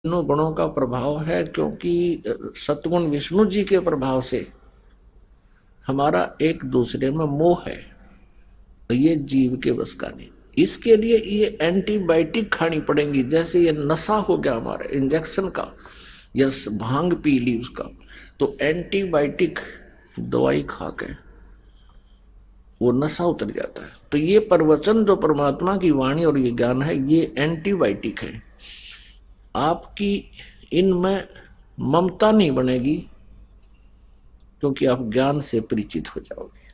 तीनों गुणों का प्रभाव है, क्योंकि सतगुण विष्णु जी के प्रभाव से हमारा एक दूसरे में मोह है, तो ये जीव के बस का नहीं। इसके लिए ये एंटीबायोटिक खानी पड़ेंगी। जैसे ये नशा हो गया हमारे इंजेक्शन का, या भांग पी ली उसका, तो एंटीबायोटिक दवाई खा के वो नशा उतर जाता है। तो ये प्रवचन जो परमात्मा की वाणी और ये ज्ञान है, ये एंटीबायोटिक है। आपकी इनमें ममता नहीं बनेगी, क्योंकि आप ज्ञान से परिचित हो जाओगे।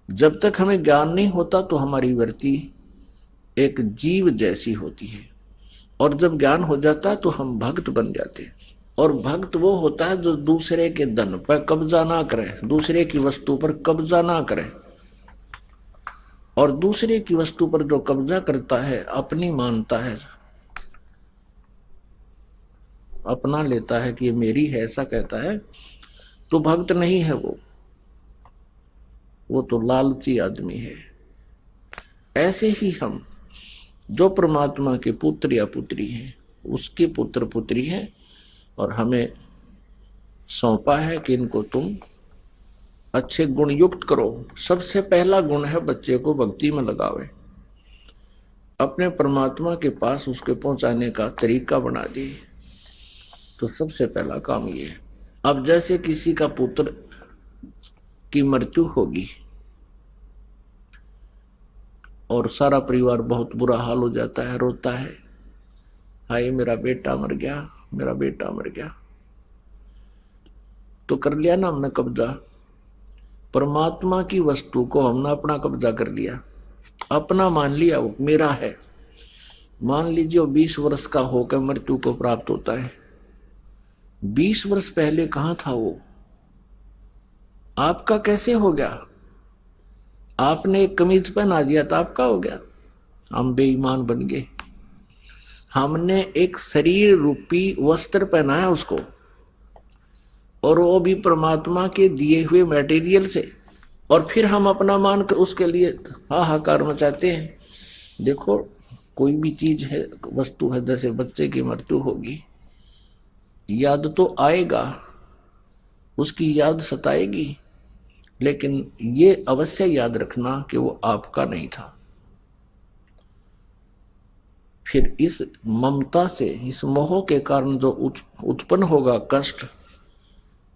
जब तक हमें ज्ञान नहीं होता तो हमारी वृत्ति एक जीव जैसी होती है, और जब ज्ञान हो जाता है तो हम भक्त बन जाते हैं। और भक्त वो होता है जो दूसरे के धन पर कब्जा ना करे, दूसरे की वस्तु पर कब्जा ना करे। और दूसरे की वस्तु पर जो कब्जा करता है, अपनी मानता है, अपना लेता है कि ये मेरी है, ऐसा कहता है, तो भक्त नहीं है वो तो लालची आदमी है। ऐसे ही हम जो परमात्मा के पुत्र या पुत्री हैं, उसके पुत्र पुत्री हैं, और हमें सौंपा है कि इनको तुम अच्छे गुण युक्त करो। सबसे पहला गुण है बच्चे को भक्ति में लगावे, अपने परमात्मा के पास उसके पहुंचाने का तरीका बना दी। तो सबसे पहला काम ये है। अब जैसे किसी का पुत्र की मृत्यु होगी और सारा परिवार बहुत बुरा हाल हो जाता है, रोता है, हाय मेरा बेटा मर गया, मेरा बेटा मर गया। तो कर लिया ना हमने कब्जा, परमात्मा की वस्तु को हमने अपना कब्जा कर लिया, अपना मान लिया, वो मेरा है। मान लीजिए वो 20 वर्ष का होकर मृत्यु को प्राप्त होता है। 20 वर्ष पहले कहां था वो? आपका कैसे हो गया? आपने एक कमीज पहना दिया तो आपका हो गया। हम बेईमान बन गए। हमने एक शरीर रूपी वस्त्र पहनाया उसको, और वो भी परमात्मा के दिए हुए मटेरियल से, और फिर हम अपना मान कर उसके लिए हाहाकार मचाते हैं। देखो, कोई भी चीज है, वस्तु है, जैसे बच्चे की मृत्यु होगी, याद तो आएगा, उसकी याद सताएगी, लेकिन ये अवश्य याद रखना कि वो आपका नहीं था। फिर इस ममता से, इस मोह के कारण जो उत्पन्न होगा कष्ट,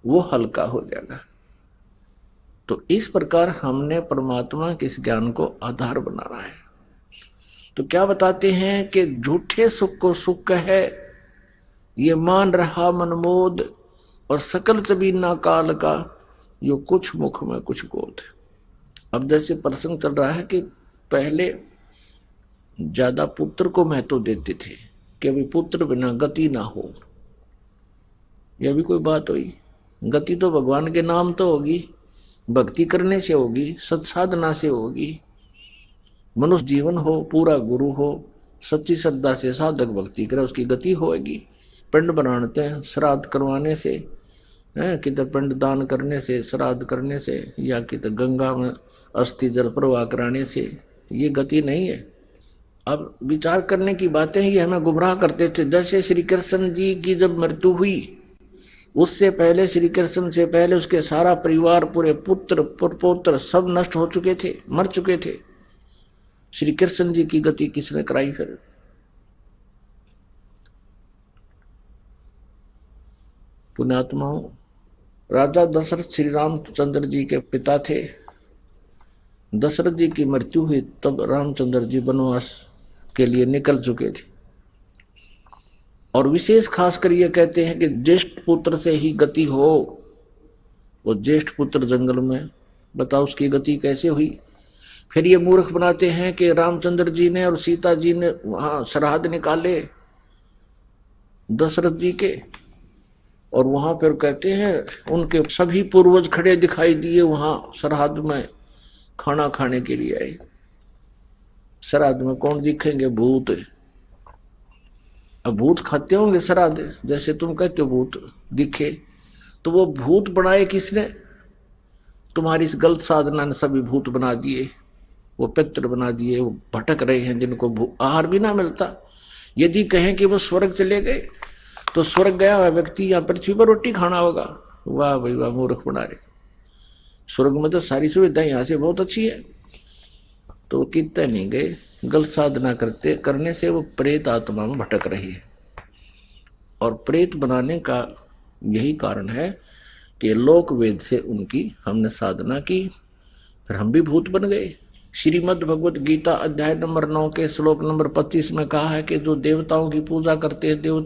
वो हल्का हो जाएगा। तो इस प्रकार हमने परमात्मा के इस ज्ञान को आधार बनाना है। तो क्या बताते हैं कि झूठे सुख को सुख है, ये मान रहा मनमोद, और सकल चबीना काल का, यो कुछ मुख में कुछ गोद। अब जैसे प्रसंग चल रहा है कि पहले ज्यादा पुत्र को महत्व देते थे कि अभी पुत्र बिना गति ना हो। यह भी कोई बात हुई? गति तो भगवान के नाम तो होगी, भक्ति करने से होगी, सत्साधना से होगी। मनुष्य जीवन हो, पूरा गुरु हो, सच्ची श्रद्धा से साधक भक्ति करे, उसकी गति होगी। पिंड बनाते हैं श्राद्ध करवाने से, है किधर पिंड दान करने से, श्राद्ध करने से, या किधर गंगा में अस्थि जल प्रवाह कराने से, ये गति नहीं है। अब विचार करने की बातें ये हमें गुमराह करते थे। जैसे श्री कृष्ण जी की जब मृत्यु हुई, उससे पहले, श्री कृष्ण से पहले उसके सारा परिवार, पूरे पुत्र पुत्र सब नष्ट हो चुके थे, मर चुके थे। श्री कृष्ण जी की गति किसने कराई? फिर पुण्यात्माओं, राजा दशरथ श्री रामचंद्र जी के पिता थे। दशरथ जी की मृत्यु हुई तब रामचंद्र जी वनवास के लिए निकल चुके थे। और विशेष खासकर ये कहते हैं कि ज्येष्ठ पुत्र से ही गति हो। वो ज्येष्ठ पुत्र जंगल में, बताओ उसकी गति कैसे हुई? फिर ये मूर्ख बनाते हैं कि रामचंद्र जी ने और सीता जी ने वहां श्राद्ध निकाले दशरथ जी के, और वहां पर कहते हैं उनके सभी पूर्वज खड़े दिखाई दिए वहां श्राद्ध में खाना खाने के लिए आए। श्राद्ध में कौन दिखेंगे? भूत। अब भूत खाते होंगे श्राद्ध, जैसे तुम कहते हो भूत दिखे, तो वो भूत बनाए किसने? तुम्हारी इस गलत साधना ने सभी भूत बना दिए, वो पितर बना दिए। वो भटक रहे हैं, जिनको आहार भी ना मिलता। यदि कहें कि वो स्वर्ग चले गए तो स्वर्ग गया हुआ व्यक्ति या पृथ्वी पर रोटी खाना होगा। वाह भाई वाह, मूर्ख बना रहे। स्वर्ग में तो सारी सुविधा यहाँ से बहुत अच्छी है। तो कितने नहीं गए, गलत साधना करने से वो प्रेत आत्मा में भटक रही है। और प्रेत बनाने का यही कारण है कि लोक वेद से उनकी हमने साधना की, फिर हम भी भूत बन गए। श्रीमद् भगवत गीता अध्याय नंबर 9 के श्लोक नंबर 25 में कहा है कि जो देवताओं की पूजा करते हैं, देव